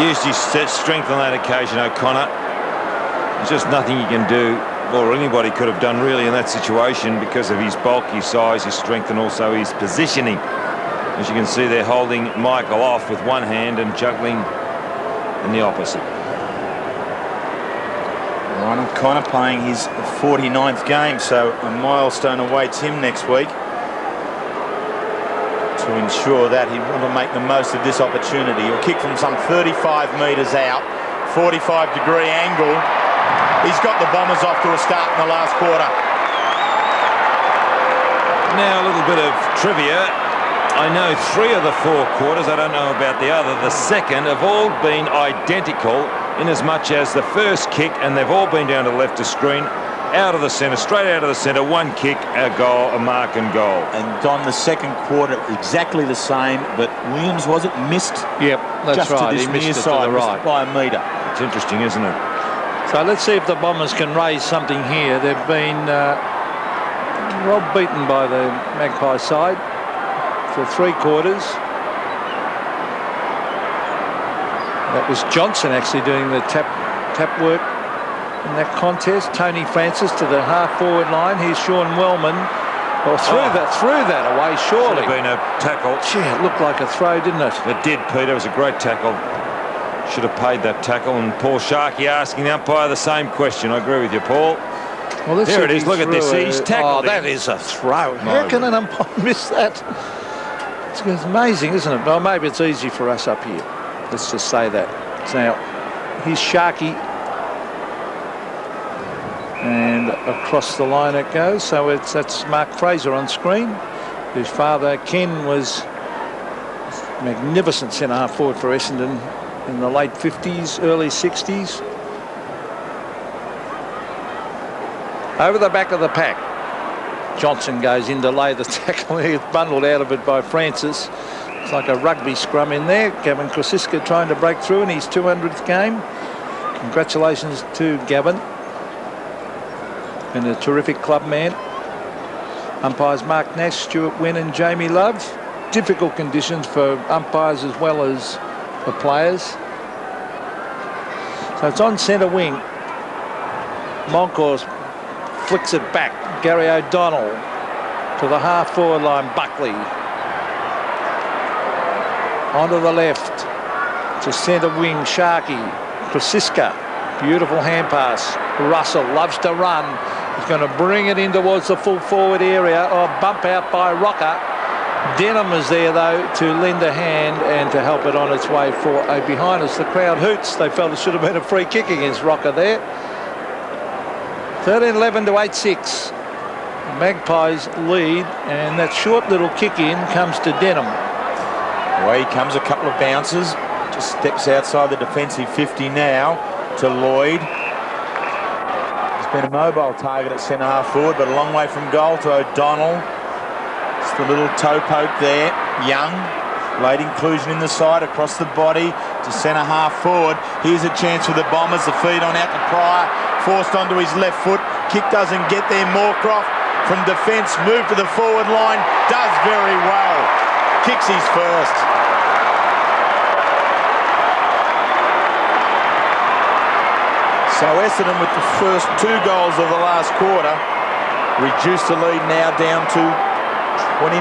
used his strength on that occasion, O'Connor. There's just nothing he can do, or anybody could have done really in that situation, because of his bulk, his size, his strength, and also his positioning. As you can see, they're holding Michael off with one hand and juggling in the opposite. Ryan O'Connor playing his 49th game, so a milestone awaits him next week. To ensure that, he'd want to make the most of this opportunity. He'll kick from some 35 metres out, 45-degree angle. He's got the Bombers off to a start in the last quarter. Now a little bit of trivia. I know 3 of the 4 quarters, I don't know about the other. The second have all been identical in as much as the first kick, and they've all been down to the left of screen, out of the centre, straight out of the centre, one kick, a goal, a mark and goal. And Don, the second quarter exactly the same, but Williams wasn't missed. Yep, that's just right. To this he missed near it side, to the right by a metre. It's interesting, isn't it? So let's see if the Bombers can raise something here. They've been well beaten by the Magpie side for 3 quarters. That was Johnson actually doing the tap work in that contest. Tony Francis to the half-forward line. Here's Sean Wellman. Well, threw that away, surely. Should have been a tackle. Gee, it looked like a throw, didn't it? It did, Peter. It was a great tackle. Should have paid that tackle. And Paul Sharkey asking the umpire the same question. I agree with you, Paul. Well, there it is. Look at this. He's tackled. Oh, that is a throw. How can an umpire miss that? It's amazing, isn't it? Well, maybe it's easy for us up here. Let's just say that. Now, here's Sharkey. And across the line it goes. So that's Mark Fraser on screen, whose father, Ken, was magnificent centre-half forward for Essendon in the late 50s, early 60s. Over the back of the pack. Johnson goes in to lay the tackle. He gets bundled out of it by Francis. It's like a rugby scrum in there. Gavin Krosiska trying to break through in his 200th game. Congratulations to Gavin. And a terrific club man. Umpires Mark Nash, Stuart Wynn and Jamie Love. Difficult conditions for umpires as well as the players. So it's on centre wing. Moorcroft flicks it back. Gary O'Donnell to the half-forward line. Buckley. Onto the left. To centre wing. Sharkey. Krosiska. Beautiful hand pass. Russell loves to run. He's going to bring it in towards the full forward area. Oh, bump out by Rocker. Denham is there, though, to lend a hand and to help it on its way for a behind us. The crowd hoots. They felt it should have been a free kick against Rocker there. 13-11 to 8-6. Magpies lead, and that short little kick in comes to Denham. Away comes, a couple of bounces. Just steps outside the defensive 50 now to Lloyd. He's been a mobile target at centre-half forward, but a long way from goal to O'Donnell. Just a little toe poke there. Young, late inclusion in the side, across the body to centre-half forward. Here's a chance for the Bombers. The feed on out to Pryor, forced onto his left foot. Kick doesn't get there. Moorcroft from defence, move to the forward line, does very well. Kicks his first. So Essendon, with the first 2 goals of the last quarter, reduced the lead now down to 29.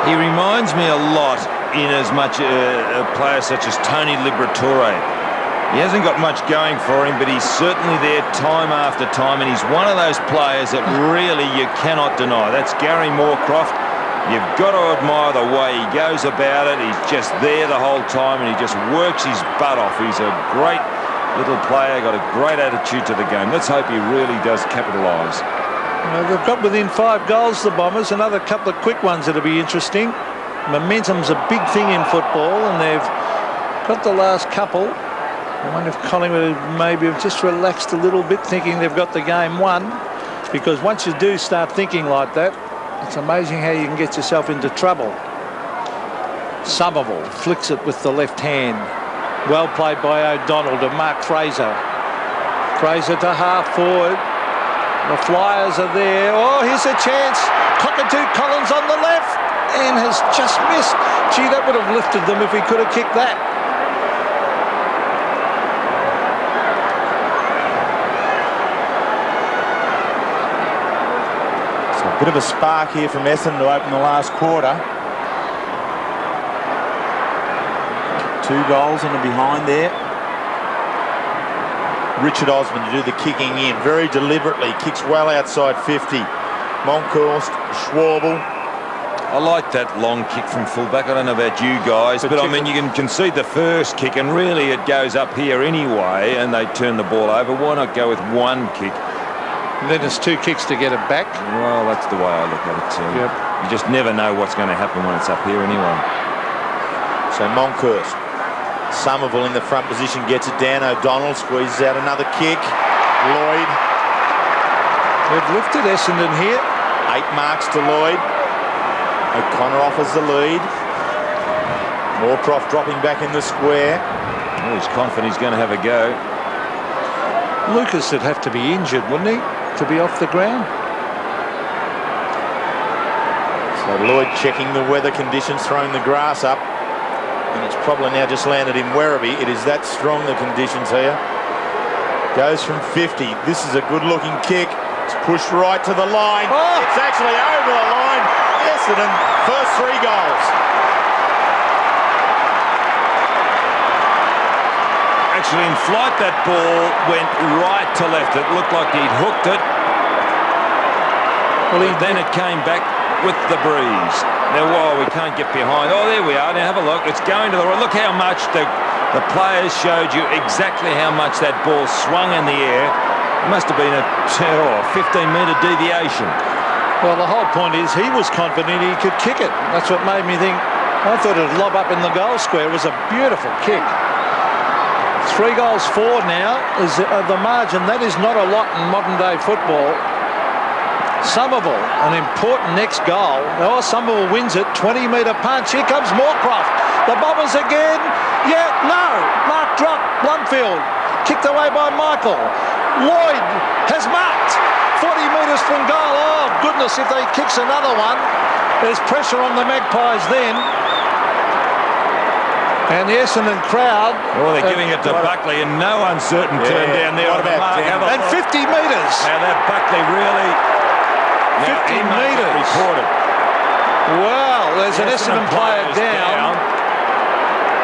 He reminds me a lot in as much a player such as Tony Liberatore. He hasn't got much going for him, but he's certainly there time after time, and he's one of those players that really you cannot deny. That's Gary Moorcroft. You've got to admire the way he goes about it. He's just there the whole time, and he just works his butt off. He's a great little player, got a great attitude to the game. Let's hope he really does capitalise. Well, they've got within 5 goals, the Bombers. Another couple of quick ones that'll be interesting. Momentum's a big thing in football, and they've got the last couple. I wonder if Collingwood maybe have just relaxed a little bit, thinking they've got the game won. Because once you do start thinking like that, it's amazing how you can get yourself into trouble. Somerville flicks it with the left hand. Well played by O'Donnell to Mark Fraser. Fraser to half forward. The Flyers are there. Oh, here's a chance. Cockatoo-Collins on the left and has just missed. Gee, that would have lifted them if he could have kicked that. Bit of a spark here from Essendon to open the last quarter. 2 goals and a behind there. Richard Osman to do the kicking in very deliberately. Kicks well outside 50. Moorcroft, Schwabel. I like that long kick from fullback. I don't know about you guys, but I mean, you can concede the first kick and really it goes up here anyway and they turn the ball over. Why not go with one kick? And then there's 2 kicks to get it back. Well, that's the way I look at it too. Yep. You just never know what's going to happen when it's up here anyway. So Moorcroft. Somerville in the front position gets it down. O'Donnell squeezes out another kick. Lloyd. They've lifted Essendon here. 8 marks to Lloyd. O'Connor offers the lead. Moorcroft dropping back in the square. Oh, he's confident he's going to have a go. Lucas would have to be injured, wouldn't he, to be off the ground? So Lloyd checking the weather conditions, throwing the grass up. And it's probably now just landed in Werribee. It is that strong, the conditions here. Goes from 50. This is a good-looking kick. It's pushed right to the line. Oh! It's actually over the line. Essendon, first 3 goals. Actually, in flight, that ball went right to left. It looked like he'd hooked it. Well, then it came back with the breeze. Now, we can't get behind. Oh, there we are. Now, have a look. It's going to the right. Look how much the players showed you exactly how much that ball swung in the air. It must have been a 15-metre deviation. Well, the whole point is he was confident he could kick it. That's what made me think, I thought it'd lob up in the goal square. It was a beautiful kick. 3 goals forward now is the margin. That is not a lot in modern-day football. Somerville, an important next goal. Oh, Somerville wins it. 20-metre punch. Here comes Moorcroft. The Bombers again. Yeah, no. Mark drop. Blumfield. Kicked away by Michael. Lloyd has marked. 40 metres from goal. Oh, goodness, if they kicks another one. There's pressure on the Magpies then. And the Essendon crowd. Oh, they're giving it to Buckley in no uncertain turn down there. What about and 50 metres. Now that Buckley really... 50 metres. Reported. Well, there's an Essendon player down.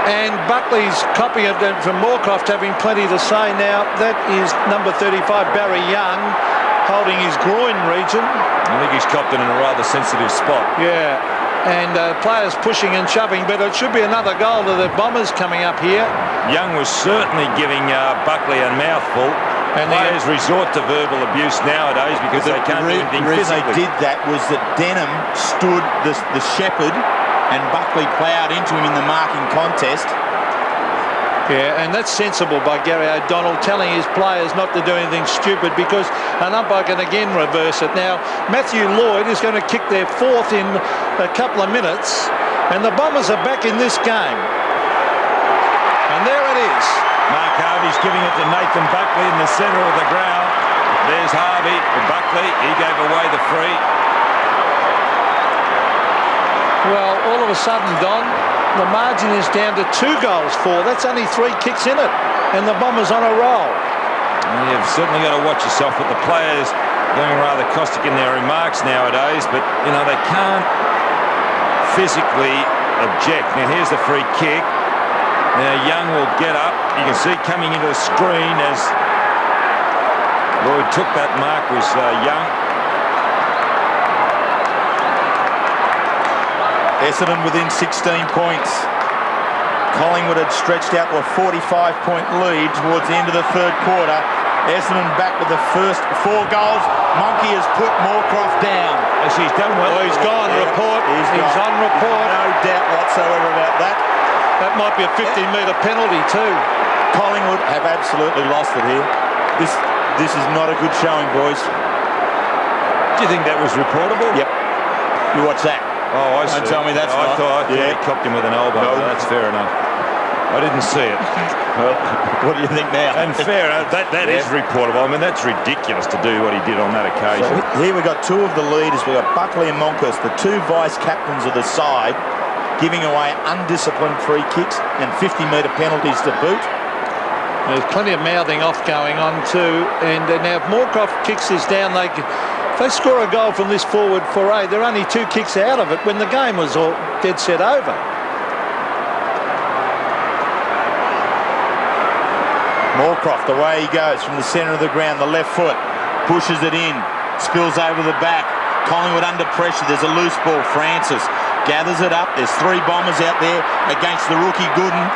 And Buckley's copying it from Moorcroft, having plenty to say now. That is number 35, Barry Young, holding his groin region. I think he's copped it in a rather sensitive spot. Yeah. And players pushing and shoving, but it should be another goal to the Bombers coming up here. Young was certainly giving Buckley a mouthful. And players resort to verbal abuse nowadays because they can't do anything physically. The reason they did that was that Denham stood the shepherd and Buckley ploughed into him in the marking contest. Yeah, and that's sensible by Gary O'Donnell, telling his players not to do anything stupid because an umpire can again reverse it. Now, Matthew Lloyd is going to kick their 4th in a couple of minutes, and the Bombers are back in this game. And there it is. Mark Harvey's giving it to Nathan Buckley in the centre of the ground. There's Harvey. Buckley, he gave away the free. Well, all of a sudden, Don, the margin is down to 2 goals for. That's only 3 kicks in it. And the Bombers on a roll. You've certainly got to watch yourself with the players going rather caustic in their remarks nowadays. But, you know, they can't physically object. Now, here's the free kick. Now, Young will get up. You can see coming into the screen as Lloyd took that mark was Young. Essendon within 16 points. Collingwood had stretched out to a 45-point lead towards the end of the 3rd quarter. Essendon back with the first 4 goals. Monkey has put Moorcroft down. As he's done well. Oh, he's gone. Yeah. Report. He's on report. No doubt whatsoever about that. That might be a 15-metre penalty too. Collingwood have absolutely lost it here. This is not a good showing, boys. Do you think that was reportable? Yep. You watch that. Oh, I see. Don't tell me that's I not. thought he copped him with an elbow. No. That's fair enough. I didn't see it. Well, what do you think now? And fair enough. That is reportable. I mean, that's ridiculous to do what he did on that occasion. So here we've got 2 of the leaders. We've got Buckley and Moorcroft, the 2 vice-captains of the side, giving away undisciplined free kicks and 50-metre penalties to boot. There's plenty of mouthing off going on too. And now if Moorcroft kicks this down, If they score a goal from this forward foray, they're only 2 kicks out of it when the game was all dead set over. Moorcroft, away he goes from the centre of the ground, the left foot, pushes it in, spills over the back. Collingwood under pressure, there's a loose ball. Francis gathers it up, there's 3 Bombers out there against the rookie Gooden.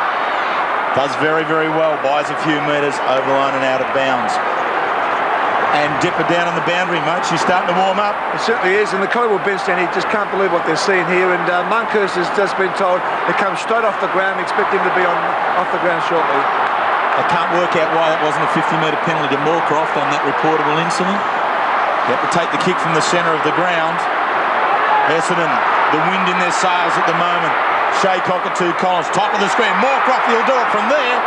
Does very, very well, buys a few metres over the line and out of bounds. And dip it down on the boundary, mate. She's starting to warm up. It certainly is, and the Collingwood bench stand, he just can't believe what they're seeing here. And Monkhurst has just been told to come straight off the ground, expect him to be off the ground shortly. I can't work out why that wasn't a 50-metre penalty to Moorcroft on that reportable incident. They have to take the kick from the centre of the ground. Essendon, the wind in their sails at the moment. Shea Cockatoo-Collins, top of the screen. Moorcroft, he'll do it from there.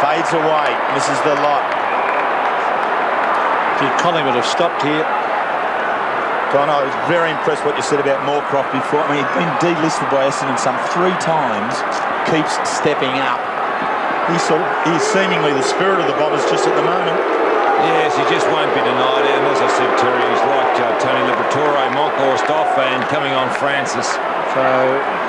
Fades away, misses the lot. Collingwood have stopped here. Don, I was very impressed what you said about Moorcroft before. I mean, he's been delisted by Essendon some 3 times, keeps stepping up. He's seemingly the spirit of the Bombers just at the moment. Yes, he just won't be denied. And as I said, Terry, he's like Tony Liberatore, Monkhurst off and coming on Francis. So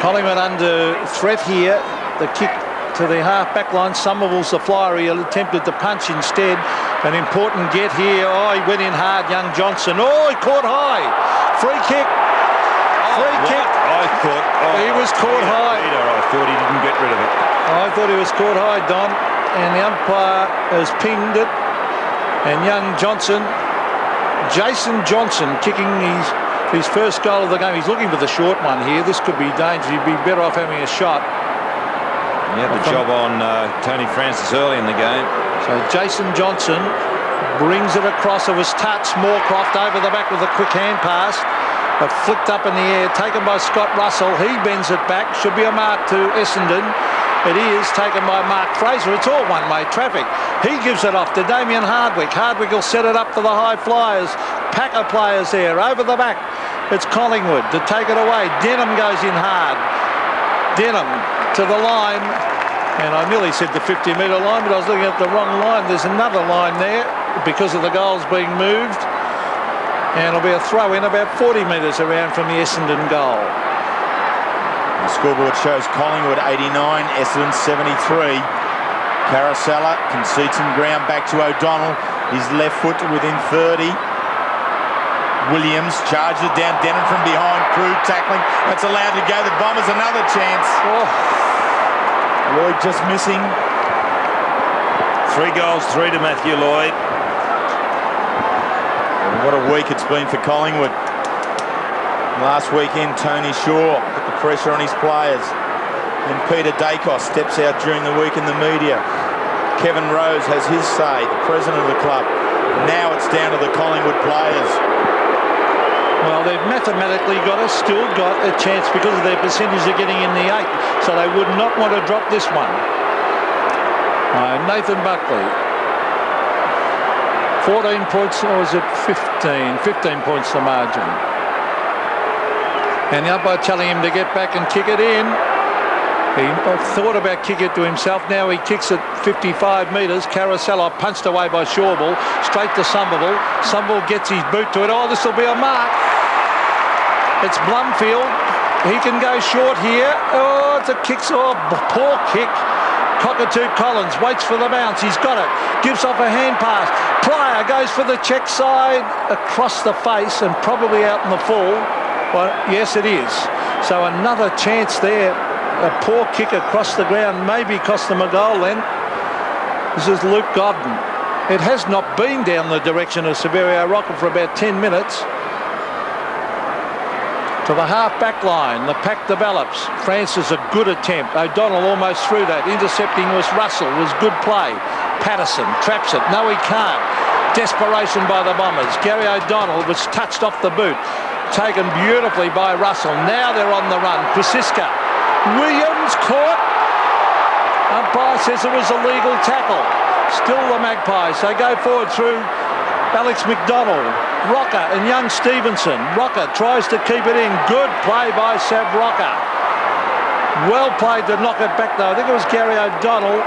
Collingwood under threat here. The kick to the half-back line. Somerville's the flyer. He attempted to punch instead. An important get here. Oh, he went in hard, young Johnson. Oh, he caught high. Free kick. Free kick. I thought... He was caught high. I thought he didn't get rid of it. I thought he was caught high, Don. And the umpire has pinged it. And young Johnson, Jason Johnson, kicking his first goal of the game. He's looking for the short one here. This could be dangerous. He'd be better off having a shot. He had the job on Tony Francis early in the game. So Jason Johnson brings it across. It was touched. Moorcroft over the back with a quick hand pass. But flicked up in the air, taken by Scott Russell. He bends it back. Should be a mark to Essendon. It is taken by Mark Fraser. It's all one-way traffic. He gives it off to Damien Hardwick. Hardwick will set it up for the high flyers. Pack of players there over the back. It's Collingwood to take it away. Denham goes in hard. Denham to the line. And I nearly said the 50-metre line, but I was looking at the wrong line. There's another line there because of the goals being moved. And it'll be a throw in about 40 metres around from the Essendon goal. The scoreboard shows Collingwood 89, Essendon 73. Caracella concedes some ground back to O'Donnell. His left foot to within 30. Williams charges it down. Denham from behind. Crude tackling. That's allowed to go. The Bombers another chance. Oh. Lloyd just missing. 3 goals, 3 to Matthew Lloyd. And what a week it's been for Collingwood. Last weekend, Tony Shaw put the pressure on his players. And Peter Dacos steps out during the week in the media. Kevin Rose has his say, the president of the club. Now it's down to the Collingwood players. Well, they've mathematically still got a chance because of their percentage of getting in the 8. So they would not want to drop this one. Nathan Buckley. 14 points, or was it 15? 15 points the margin. And the umpire telling him to get back and kick it in. He thought about kicking it to himself. Now he kicks it 55 metres. Caracella punched away by Shawball. Straight to Somerville. Somerville gets his boot to it. Oh, this will be a mark. It's Blumfield. He can go short here. Oh, it's a kick. Oh, poor kick. Cockatoo-Collins waits for the bounce. He's got it. Gives off a hand pass. Pryor goes for the check side. Across the face and probably out in the full. Well, yes, it is. So another chance there. A poor kick across the ground maybe cost them a goal then. This is Luke Godden. It has not been down the direction of Severio Rocket for about 10 minutes. To the half-back line, the pack develops. Francis, a good attempt. O'Donnell almost through that. Intercepting was Russell, was good play. Patterson traps it. No, he can't. Desperation by the Bombers. Gary O'Donnell was touched off the boot. Taken beautifully by Russell. Now they're on the run. Prasiska. Williams caught. Umpire says it was a legal tackle. Still the Magpies. They go forward through Alex McDonald, Rocker and young Stevenson. Rocker tries to keep it in. Good play by Sav Rocker. Well played to knock it back though. I think it was Gary O'Donnell.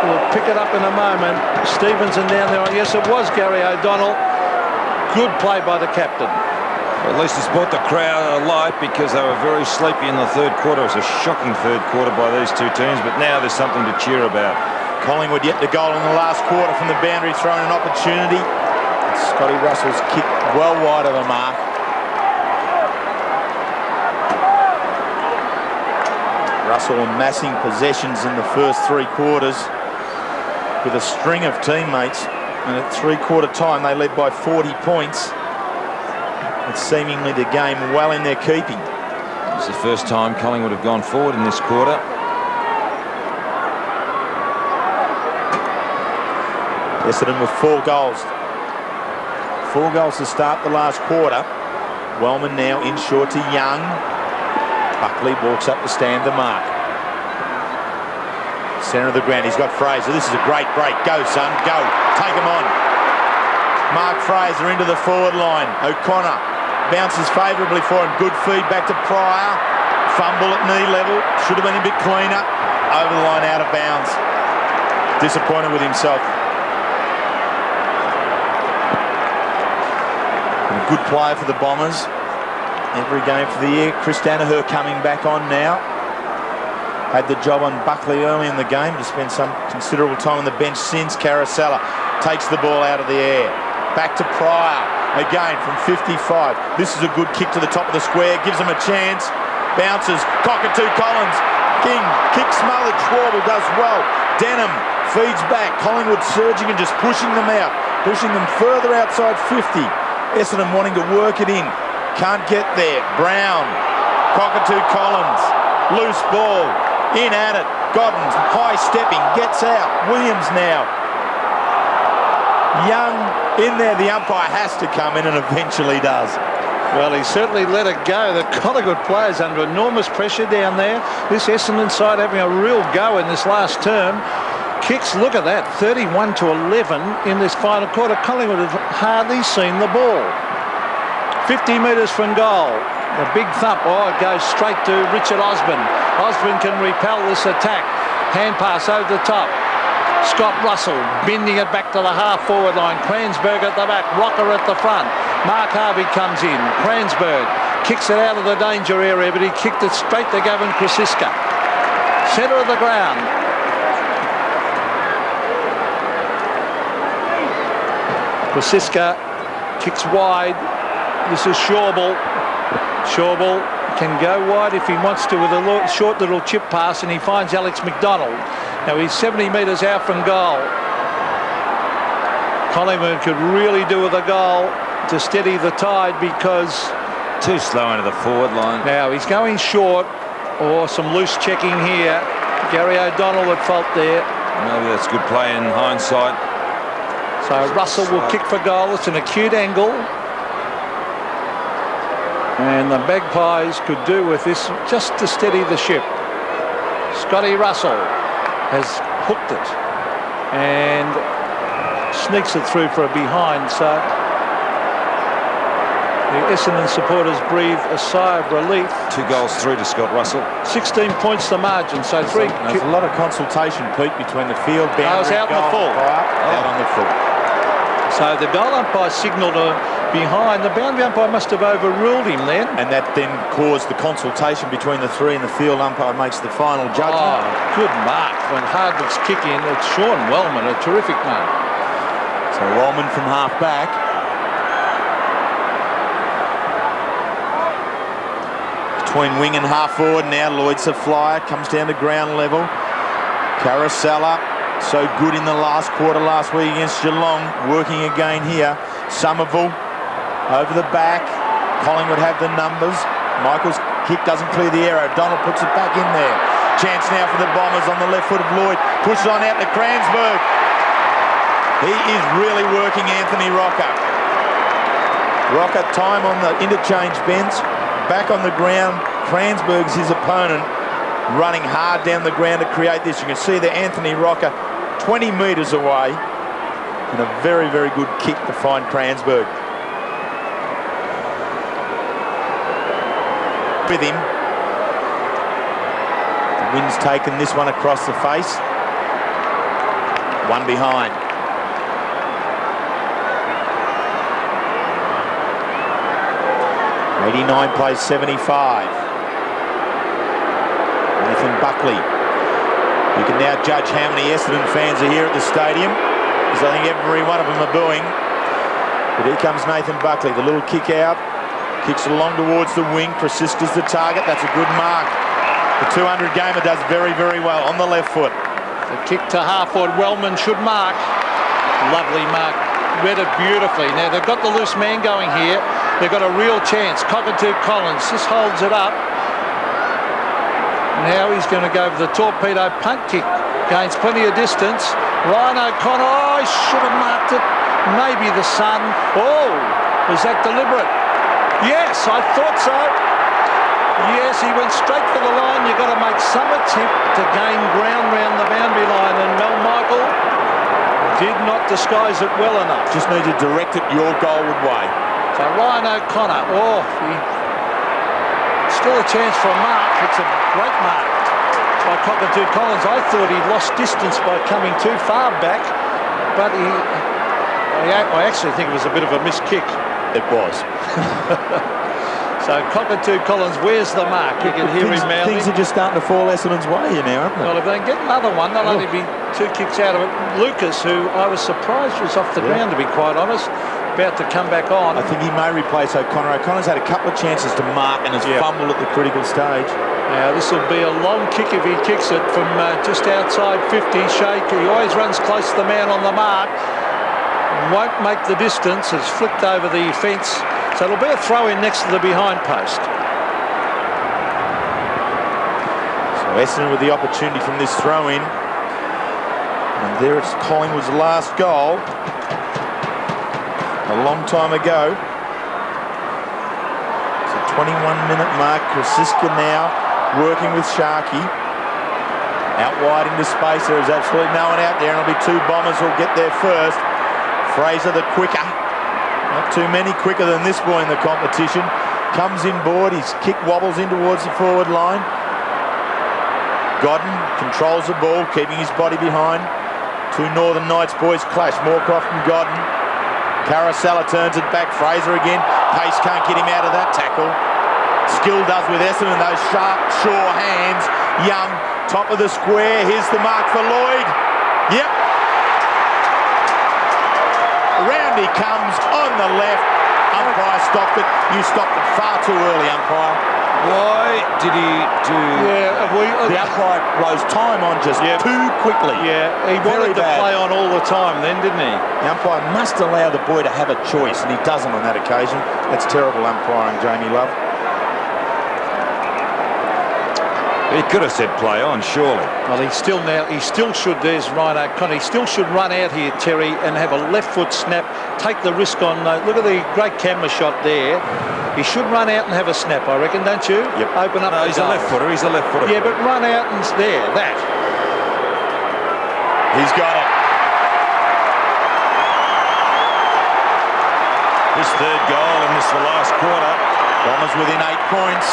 We'll pick it up in a moment. Stevenson down there. Yes, it was Gary O'Donnell. Good play by the captain. At least it's brought the crowd alight because they were very sleepy in the third quarter. It was a shocking third quarter by these two teams, but now there's something to cheer about. Collingwood yet to goal in the last quarter from the boundary, throwing an opportunity. Scotty Russell's kick well wide of the mark. Russell amassing possessions in the first three quarters with a string of teammates, and at three-quarter time they led by 40 points. It's seemingly the game well in their keeping. It's the first time Collingwood have gone forward in this quarter. Essendon with 4 goals. 4 goals to start the last quarter. Wellman now in short to Young. Buckley walks up to stand the mark. Centre of the ground, he's got Fraser. This is a great break. Go, son, go. Take him on. Mark Fraser into the forward line. O'Connor bounces favourably for him. Good feed back to Pryor. Fumble at knee level. Should have been a bit cleaner. Over the line, out of bounds. Disappointed with himself. And a good player for the Bombers. Every game for the year. Chris Danaher coming back on now. Had the job on Buckley early in the game. To spend some considerable time on the bench since. Caracella takes the ball out of the air. Back to Pryor. Again from 55. This is a good kick to the top of the square. Gives them a chance. Bounces. Cockatoo-Collins. King kicks smothered. Schwabel does well. Denham feeds back. Collingwood surging and just pushing them out. Pushing them further outside 50. Essendon wanting to work it in. Can't get there. Brown. Cockatoo-Collins. Loose ball. In at it. Goddins high stepping. Gets out. Williams now. Young in there. The umpire has to come in and eventually does. Well, he certainly let it go. The Collingwood players under enormous pressure down there. This Essendon side having a real go in this last term. Kicks, look at that, 31 to 11 in this final quarter. Collingwood have hardly seen the ball. 50 metres from goal. A big thump. Oh, it goes straight to Richard Osborne. Osborne can repel this attack. Hand pass over the top. Scott Russell bending it back to the half-forward line. Cransberg at the back. Rocker at the front. Mark Harvey comes in. Cransberg kicks it out of the danger area, but he kicked it straight to Gavin Krasiska. Centre of the ground. Krasiska kicks wide. This is Schwabel. Schwabel can go wide if he wants to with a short little chip pass, and he finds Alex McDonald. Now he's 70 metres out from goal. Collingwood could really do with a goal to steady the tide because... Too slow into the forward line. Now he's going short, or some loose checking here. Gary O'Donnell at fault there. Maybe that's good play in hindsight. So Russell will kick for goal. It's an acute angle. And the Magpies could do with this just to steady the ship. Scotty Russell has hooked it and sneaks it through for a behind. So the Essendon supporters breathe a sigh of relief. 2 goals through to Scott Russell. 16 points the margin. So there's a lot of consultation, Pete, between the field boundary out on the full. Out on the full. So the goal umpire signalled behind. The boundary umpire must have overruled him then. And that then caused the consultation between the three, and the field umpire makes the final judgment. Oh, good mark. When Hardwick's kick in, it's Sean Wellman, a terrific mark. So Wellman from half back. Between wing and half forward now. Lloyd's a flyer, comes down to ground level. Caracella, so good in the last quarter last week against Geelong, working again here. Somerville over the back. Collingwood have the numbers. Michael's kick doesn't clear the air. O'Donnell puts it back in there. Chance now for the Bombers on the left foot of Lloyd. Pushes on out to Cransberg. He is really working Anthony Rocker. Rocker time on the interchange bench. Back on the ground. Cransberg's his opponent, running hard down the ground to create this. You can see there Anthony Rocker 20 metres away, and a very, very good kick to find Cransberg. With him. The wind's taken this one across the face. One behind. 89 plays 75. Nathan Buckley. You can now judge how many Essendon fans are here at the stadium, because I think every one of them are booing. But here comes Nathan Buckley, the little kick out. Kicks it along towards the wing. Krasiska's the target. That's a good mark. The 200 gamer does very, very well on the left foot. The kick to half-forward. Wellman should mark. Lovely mark. Read it beautifully. Now, they've got the loose man going here. They've got a real chance. Cockatoo-Collins just holds it up. Now he's going to go for the torpedo punt kick. Gains plenty of distance. Ryan O'Connor. Oh, he should have marked it. Maybe the sun. Oh, was that deliberate? Yes, I thought so. Yes, he went straight for the line. You've got to make some attempt to gain ground round the boundary line, and Mel Michael did not disguise it well enough. Just need to direct it your goalward way. So Ryan O'Connor, still a chance for a mark. It's a great mark by Cockatoo-Collins. I thought he'd lost distance by coming too far back, but I actually think it was a bit of a missed kick. It was. So Cockatoo-Collins, where's the mark? You can hear him mouthing. Things are just starting to fall Essendon's way here now, aren't they? Well, if they can get another one, they'll only be 2 kicks out of it. Lucas, who I was surprised was off the ground, to be quite honest, about to come back on. I think he may replace O'Connor. O'Connor's had a couple of chances to mark and has fumbled at the critical stage. Now, this will be a long kick if he kicks it from just outside 50. Shake, he always runs close to the man on the mark. Won't make the distance. It's flicked over the fence. So it'll be a throw-in next to the behind post. So Essendon with the opportunity from this throw-in. And there it's Collingwood's last goal. A long time ago. It's a 21-minute mark. Krasiska now working with Sharkey. Out wide into space. There is absolutely no one out there. And it'll be 2 Bombers who'll get there first. Fraser the quicker. Not too many quicker than this boy in the competition. Comes inboard, his kick wobbles in towards the forward line. Godden controls the ball, keeping his body behind. 2 Northern Knights boys clash, Moorcroft and Godden. Carousella turns it back, Fraser again. Pace can't get him out of that tackle. Skill does with Essendon, those sharp, sure hands. Young, top of the square, here's the mark for Lloyd. Yep. Round he comes on the left. Umpire stopped it. You stopped it far too early, umpire. Why did he do... The umpire blows time on just too quickly. Yeah, he wanted to play on all the time then, didn't he? The umpire must allow the boy to have a choice, and he doesn't on that occasion. That's terrible umpiring, Jamie Love. He could have said play on, surely. Well, he still should, there's Ryan O'Connor, he still should run out here, Terry, and have a left foot snap, take the risk on, look at the great camera shot there. He should run out and have a snap, I reckon, don't you? Yep. Open up. No, he's a left footer, he's a left footer. Yeah, but run out and there, that. He's got it. His 3rd goal in this last quarter. Bombers within 8 points.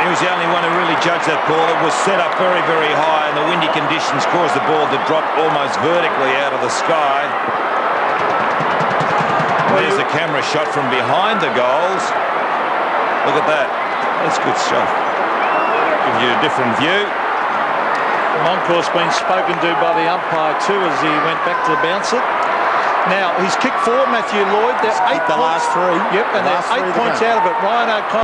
He was the only one who really judged that ball. It was set up very, very high, and the windy conditions caused the ball to drop almost vertically out of the sky. There's the camera shot from behind the goals. Look at that. That's good stuff. Gives you a different view. Moncur's been spoken to by the umpire too as he went back to bounce it. Now, he's kicked 4, Matthew Lloyd. They're 8 the last 3. Yep, and they're 8 points out of it. Ryan O'Connor.